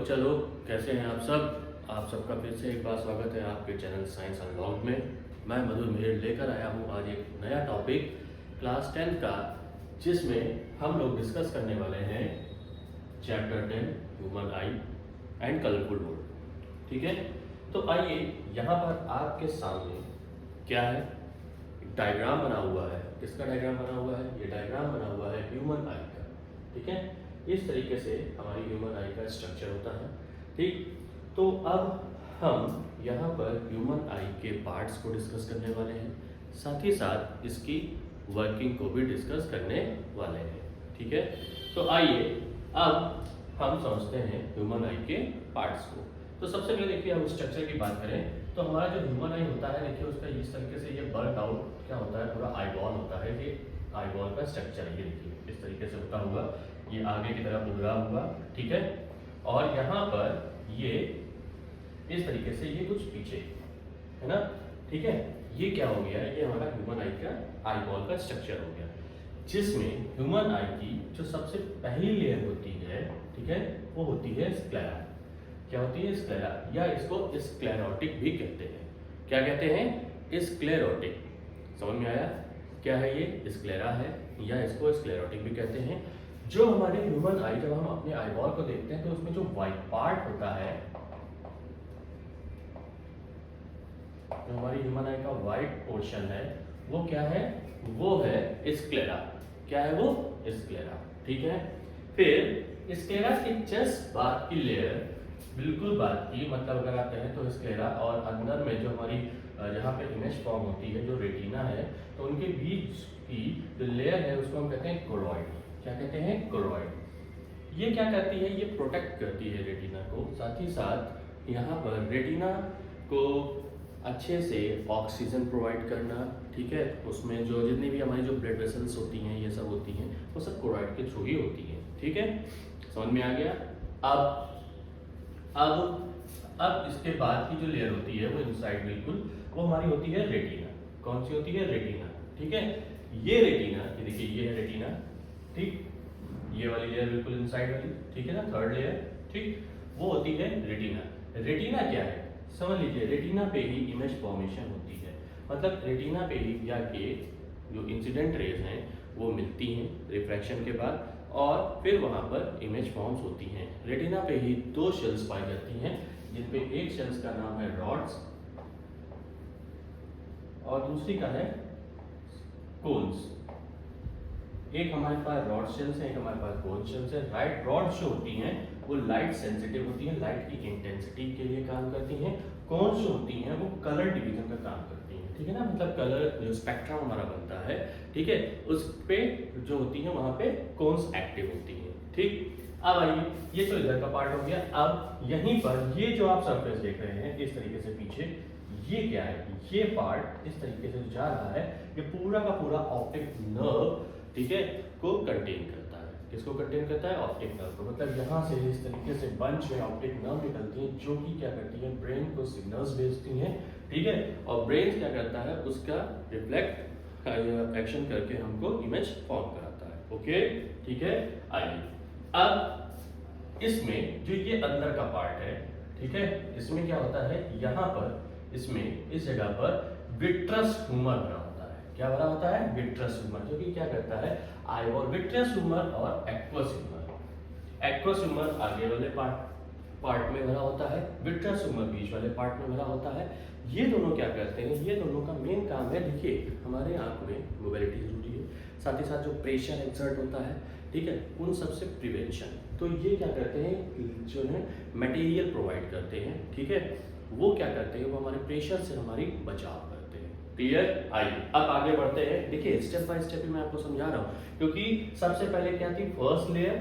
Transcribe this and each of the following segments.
चलो, कैसे हैं आप सब। आप सबका फिर से एक बार स्वागत है आपके चैनल साइंस अनलॉग में। मैं मधुर मेहर लेकर आया हूँ आज एक नया टॉपिक क्लास 10 का, जिसमें हम लोग डिस्कस करने वाले हैं chapter 10 human I and colourful world. ठीक है, तो आइए यहाँ पर आपके सामने क्या है, डायग्राम बना हुआ है। किसका डायग्राम बना हुआ है? ये डायग्राम बना हुआ है ह्यूमन आई का। ठीक है, इस तरीके से हमारी ह्यूमन आई का स्ट्रक्चर होता है। ठीक, तो अब हम यहाँ पर ह्यूमन आई के पार्ट्स को डिस्कस करने वाले हैं, साथ ही साथ इसकी वर्किंग को भी डिस्कस करने वाले हैं। ठीक है, तो आइए अब हम समझते हैं ह्यूमन आई के पार्ट्स को। तो सबसे पहले देखिए, हम स्ट्रक्चर की बात करें तो हमारा जो ह्यूमन आई होता है, देखिए उसका इस तरीके से ये बर्क आउट क्या होता है, पूरा आईबॉल होता है। ये आईबॉल का स्ट्रक्चर है, ये देखिए इस तरीके से होता हुआ ये आगे की तरफ उभरा हुआ। ठीक है, और यहाँ पर ये इस तरीके से ये कुछ पीछे है ना। ठीक है, ये क्या हो गया, ये हमारा ह्यूमन आई का आईबॉल का स्ट्रक्चर हो गया, जिसमें ह्यूमन आई की जो सबसे पहली लेयर होती है, ठीक है, वो होती है स्क्लेरा। क्या होती है? स्क्लेरा, या इसको स्क्लेरोटिक भी कहते हैं। क्या कहते हैं? स्क्लेरोटिक। समझ में आया? क्या है ये? स्क्लेरा है, या इसको स्क्लेरोटिक भी कहते हैं। जो हमारे ह्यूमन आई, जब हम अपने आईबॉल को देखते हैं तो उसमें जो व्हाइट पार्ट होता है, जो हमारी ह्यूमन आई का व्हाइट पोर्शन है, वो क्या है? वो है स्क्लेरा। क्या है वो? स्क्लेरा। ठीक है, फिर स्क्लेरा के जस्ट बाद की लेयर, बिल्कुल बाद की, मतलब अगर आप कहें तो स्क्लेरा और अंदर में जो हमारी जहाँ पे इमेज फॉर्म होती है, जो रेटिना है, तो उनके बीच की जो लेयर है उसको हम कहते हैं कोरॉइड। क्या कहते हैं? कोरॉइड। ये क्या करती है? ये प्रोटेक्ट करती है रेटिना को, साथ ही साथ यहाँ पर रेटिना को अच्छे से ऑक्सीजन प्रोवाइड करना। ठीक है, उसमें जो जितनी भी हमारी जो ब्लड वेसल्स होती हैं, ये सब होती हैं, वो सब कोरॉइड के थ्रू ही होती हैं। ठीक है, समझ में आ गया? अब इसके बाद की जो लेयर होती है वो इनसाइड, बिल्कुल वो हमारी होती है रेटिना। कौन सी होती है? रेटिना। ठीक है, ये रेटिना, ये देखिए ये है रेटिना। ठीक, ये वाली लेयर बिल्कुल इनसाइड वाली, ठीक है ना, थर्ड लेयर। ठीक, वो होती है रेटिना। रेटिना क्या है? समझ लीजिए, रेटिना पे ही इमेज फॉर्मेशन होती है, मतलब रेटिना पे ही जाके जो इंसिडेंट रेज हैं वो मिलती हैं रिफ्रैक्शन के बाद, और फिर वहाँ पर इमेज फॉर्म्स होती हैं। रेटिना पे ही दो शेल्स पाई जाती हैं, जिनपे एक शेल्स का नाम है रॉड्स और दूसरी का है कोन्स। एक हमारे पास रॉड शेल्स है, एक हमारे पास कोन शेल्स है। राइट, रॉड जो होती हैं वो लाइट सेंसिटिव होती हैं, लाइट की इंटेंसिटी के लिए काम करती हैं। कोन्स जो होती हैं वो कलर डिवीजन का काम करती हैं। ठीक है ना, मतलब कलर जो स्पेक्ट्रम हमारा बनता है, ठीक है, उस पे जो होती हैं वहां पे कोन्स एक्टिव होती हैं। ठीक, अब आइए, ये तो इधर का पार्ट हो गया। अब यहीं पर ये जो आप सरफेस देख रहे हैं इस तरीके से पीछे, ये क्या है? ये पार्ट इस तरीके से जा रहा है, ये पूरा का पूरा ऑप्टिक नर्व, ठीक है, को कंटेन करता है। किसको कंटेन करता है? ऑप्टिक नर्व को। मतलब यहाँ से इस तरीके से बंच में ऑप्टिक नर्व निकलती हैं, जो कि क्या करती हैं? ब्रेन को सिग्नल्स भेजती हैं। ठीक है, और ब्रेन क्या करता है? उसका रिफ्लेक्ट एक्शन करके हमको इमेज फॉर्म कराता है। ओके, ठीक है। आइए, अब इसमें जो ये अंदर का पार्ट है, ठीक है, इसमें क्या होता है? यहाँ पर इसमें इस जगह पर विट्रस ह्यूमर बना होता है। क्या बना होता है? विट्रस ह्यूमर, जो कि क्या करता है? आईबॉल। विट्रस ह्यूमर और एक्वस ह्यूमर। एक्वस ह्यूमर आगे वाले पार्ट में भरा होता है, विट्रस ह्यूमर बीच वाले पार्ट में भरा होता है। ये दोनों क्या करते हैं? ये दोनों का मेन काम है, देखिए हमारे आंख में मोबिलिटी जरूरी है, साथ ही साथ जो प्रेशर एक्सर्ट होता है, ठीक है, उन सबसे प्रिवेंशन। तो ये क्या करते हैं? जो है मटेरियल प्रोवाइड करते हैं। ठीक है, वो क्या करते हैं? वो हमारे प्रेशर से हमारी बचाव करते हैं। क्लियर? आइए अब आगे बढ़ते हैं। देखिए स्टेप बाय स्टेप मैं आपको समझा रहा हूँ, क्योंकि सबसे पहले क्या थी? फर्स्ट लेयर,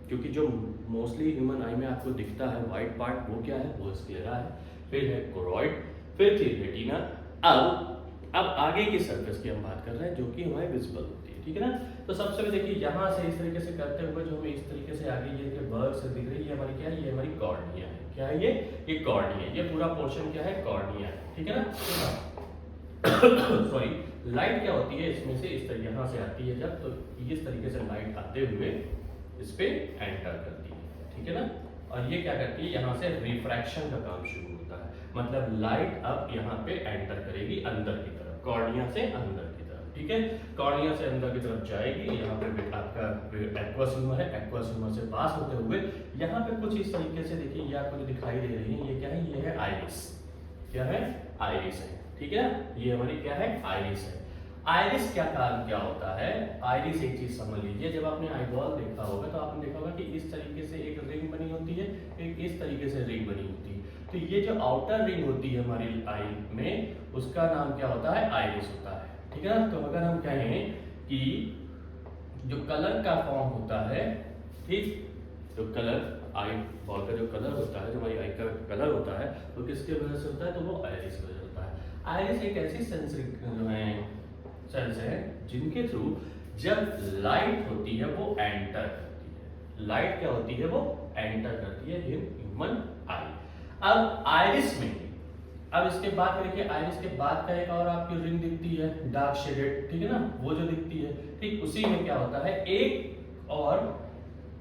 क्योंकि जो मोस्टली ह्यूमन आई में आपको दिखता है व्हाइट पार्ट, वो क्या है? वो स्क्लेरा है। फिर है कोरॉइड, फिर थी रेटिना। अब आगे की सरफेस की हम बात कर रहे हैं, जो कि हमारे विजिबल होती है। ठीक है ना, तो सबसे पहले देखिए यहाँ से इस तरीके से करते हुए जो हमें इस तरीके से आगे ये बर्ग से दिख रही है, हमारी क्या है? ये हमारी कॉर्निया है। क्या है ये कॉर्निया। ये पूरा पोर्शन क्या है? कॉर्निया है। ठीक है ना, सॉरी, लाइट क्या होती है इसमें से? इस तरह यहाँ से आती है जब, तो इस तरीके से लाइट आते हुए इस पे एंटर करती है। ठीक है ना, और ये क्या करती है, यहाँ से रिफ्रैक्शन का काम शुरू होता है, मतलब लाइट अब यहाँ पे एंटर करेगी अंदर की तरफ, कॉर्निया से अंदर की तरफ, ठीक है। कॉर्निया से अंदर की तरफ जाएगी, यहाँ पे आपका एक्वस ह्यूमर है, एक्वस ह्यूमर से पास होते हुए यहाँ पे कुछ इस तरीके से देखिए, ये आपको जो दिखाई दे रही है ये क्या है, ये है आइरिस। क्या है, आइरिस है, ठीक है। ये हमारी क्या है, आइरिस है। आइरिस क्या काम क्या होता है, आइरिस एक चीज समझ लीजिए, जब आपने आईबॉल देखा होगा तो आपने देखा होगा कि इस तरीके से एक रिंग बनी होती है, एक इस तरीके से रिंग बनी होती है। तो ये जो आउटर रिंग होती है हमारी आई में, उसका नाम क्या होता है, आइरिस होता है, ठीक है ना। तो अगर हम कहें कि जो कलर का फॉर्म होता है, ठीक, जो कलर आई बॉल का जो कलर होता है, जो हमारी आई का कलर होता है, वो किसके वजह से होता है, तो वो आइरिस की वजह से होता है। आइरिस एक ऐसी सेंसरी जो है सेल्स है जिनके थ्रू जब लाइट होती है वो एंटर करती है। लाइट क्या होती है, वो एंटर करती है इन ह्यूमन आई। अब आइरिस में, अब इसके बाद देखिए, आइरिस के बाद का एक और आपकी रिंग दिखती है डार्क शेडेड, ठीक है ना, वो जो दिखती है, ठीक, उसी में क्या होता है, एक और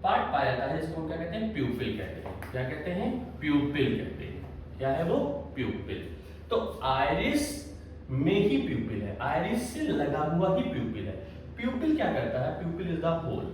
पार्ट पाया जाता है जिसको हम क्या कहते हैं, प्यूपिल कहते हैं। क्या कहते हैं, प्यूपिल कहते हैं। क्या है वो, प्यूपिल। तो आइरिस में ही प्यूपिल है, आइरिस से लगा हुआ ही प्यूपिल है। प्यूपिल क्या करता है, प्यूपिल इज द होल,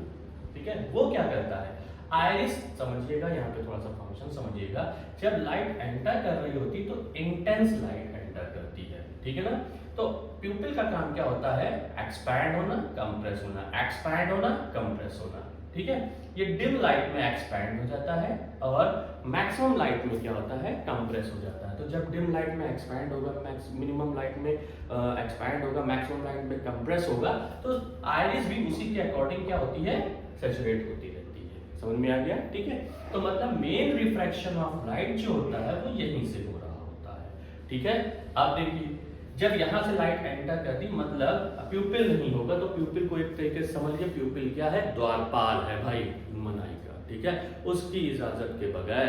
ठीक है। वो क्या करता है, आइरिस, समझिएगा यहाँ पे थोड़ा सा फंक्शन समझिएगा, जब लाइट एंटर कर रही होती तो इंटेंस लाइट एंटर करती है, ठीक है ना। तो प्यूपिल का काम क्या होता है, एक्सपैंड होना, कंप्रेस होना, एक्सपैंड होना, कंप्रेस होना, ठीक है। ये डिम लाइट में एक्सपैंड हो जाता है और मैक्सिमम लाइट में क्या होता है, कंप्रेस हो जाता है। तो जब डिम लाइट में एक्सपैंड होगा, मिनिमम लाइट में एक्सपैंड होगा, मैक्सिमम लाइट में कंप्रेस होगा, तो आइरिस भी उसी के अकॉर्डिंग क्या होती है, सैचुरेट होती रहती है। समझ में आ गया, ठीक है। तो मतलब मेन रिफ्रैक्शन ऑफ लाइट जो होता है वो यहीं से हो रहा होता है, ठीक है। अब देखिए, जब यहां से लाइट एंटर करती, मतलब प्यूपिल नहीं होगा, तो प्यूपिल को एक तरीके से समझ लीजिए, प्यूपिल क्या है, द्वारपाल है भाई ह्यूमन आई का, ठीक है। उसकी इजाजत के बगैर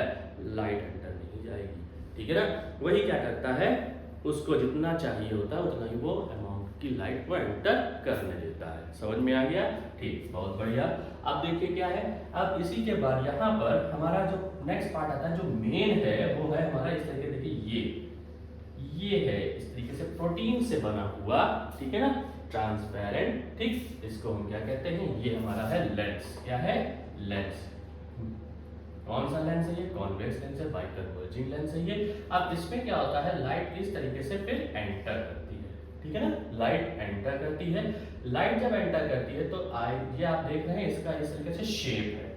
लाइट एंटर नहीं जाएगी, ठीक है ना। वही क्या करता है, उसको जितना चाहिए होता है उतना ही वो अमाउंट की लाइट वो एंटर करने देता है। समझ में आ गया, ठीक, बहुत बढ़िया। अब देखिए क्या है, अब इसी के बाद यहाँ पर हमारा जो नेक्स्ट पार्ट आता है, जो मेन है, वो है हमारा इस तरीके, देखिए ये है इस तरीके से प्रोटीन से बना हुआ, ठीक है ना, ट्रांसपेरेंट, ठीक, इसको हम क्या कहते हैं, ये हमारा है लेंस। क्या है, लेंस। कौन सा लेंस है ये, कॉन्वेक्स लेंस है, बाइकन्वर्जिंग लेंस है ये। अब इसमें क्या होता है, लाइट इस तरीके से फिर एंटर करती है, ठीक है ना, लाइट एंटर करती है। लाइट जब एंटर करती है तो ये आप देख रहे हैं, इसका इस तरीके से शेप है,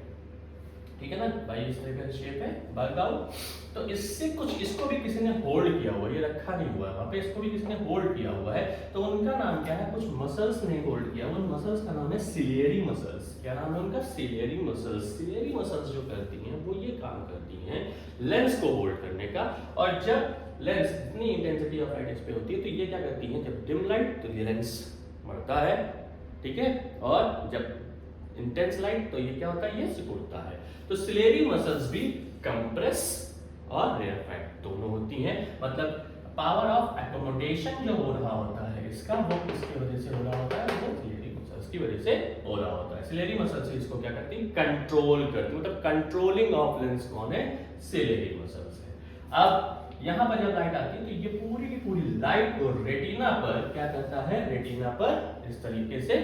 ठीक है ना भाई, इस तरीके से शेप है, बर्ग आउट। तो इससे कुछ, इसको भी किसी ने होल्ड किया हुआ है, ये रखा नहीं हुआ है वहां पे, इसको भी किसी ने होल्ड किया हुआ है। तो उनका नाम क्या है, कुछ मसल्स ने होल्ड किया, उन मसल्स का नाम है सिलियरी मसल्स। क्या नाम है उनका, सिलियरी मसल्स। सिलियरी मसल्स जो करती हैं वो ये काम करती हैं लेंस को होल्ड करने का। और जब लेंस इतनी इंटेंसिटी ऑफ लाइट इस पे होती है तो ये क्या करती है, जब डिम लाइट तो ये लेंस बढ़ता है, ठीक है, और जब इंटेंस लाइट तो ये क्या होता है, ये सिकुड़ता है। तो सिलेरी मसल्स भी कंप्रेस और रेयरफैक्ट दोनों होती हैं, मतलब पावर ऑफ एकोमोडेशन जो हो रहा होता है इसका, वो किसकी वजह से हो रहा होता है, वो सिलेरी मसल्स की वजह से हो रहा होता है। सिलेरी मसल्स इसको क्या करती है, कंट्रोल करती है, मतलब कंट्रोलिंग ऑफ लेंस कौन है, सिलेरी मसल्स है। अब यहाँ पर जब लाइट आती है तो ये पूरी की पूरी लाइट को रेटिना पर क्या करता है, रेटिना पर इस तरीके से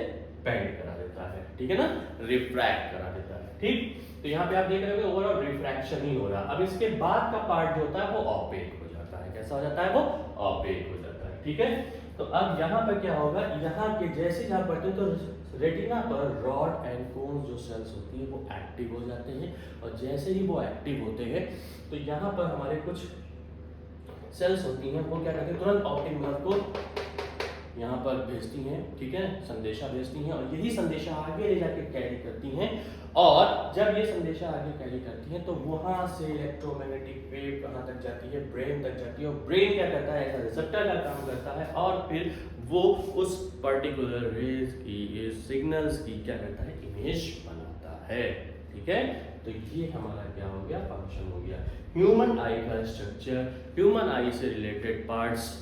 बेंड करा देता है, ठीक है ना, रिफ्रैक्ट करा देता है, ठीक। तो यहाँ पे आप देख रहे हो ओवरऑल रिफ्रैक्शन ही हो रहा है। अब इसके बाद का पार्ट जो होता है वो ऑपेक हो जाता है। कैसा हो जाता है, वो ऑपेक हो जाता है, ठीक है। तो अब यहाँ पर क्या होगा, यहाँ के जैसे जहाँ पढ़ते हैं तो रेटिना पर रॉड एंड कोन्स जो सेल्स होती है वो एक्टिव हो जाते हैं, और जैसे ही वो एक्टिव होते हैं तो यहाँ पर हमारे कुछ सेल्स होती हैं, वो क्या करते हैं, तुरंत ऑप्टिक नर्व को यहाँ पर भेजती हैं, ठीक है, संदेशा भेजती हैं, और यही संदेशा आगे ले जाके कैरी करती हैं। और जब ये संदेशा आगे कैरी करती हैं तो वहां से इलेक्ट्रोमैग्नेटिक वेव कहाँ तक जाती है, ब्रेन तक जाती है, और ब्रेन क्या करता है, ऐसा रिसेप्टर का काम करता है, और फिर वो उस पर्टिकुलर रेज की, सिग्नल्स की क्या करता है, इमेज बनाता है, ठीक है। तो ये हमारा क्या हो गया, फंक्शन हो गया। ह्यूमन आई का स्ट्रक्चर, ह्यूमन आई से रिलेटेड पार्ट्स,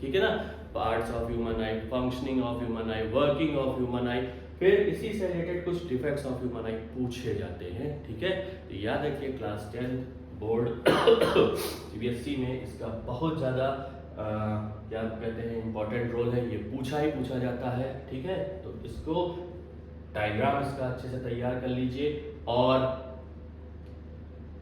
ठीक है ना, parts of human I, functioning of human I, working of human आई, फिर इसी से रिलेटेड कुछ डिफेक्ट्स ऑफ ह्यूमन आई पूछे जाते हैं, ठीक है। तो याद रखिए क्लास 10 बोर्ड सीबीएसई में इसका बहुत ज़्यादा क्या कहते हैं इम्पोर्टेंट रोल है, ये पूछा ही पूछा जाता है, ठीक है। तो इसको डायग्राम इसका अच्छे से तैयार कर लीजिए और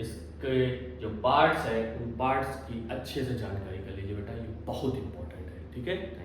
इसके जो पार्ट्स हैं उन पार्ट्स की अच्छे से जानकारी कर लीजिए बेटा, ये बहुत इंपॉर्टेंट है, ठीक है।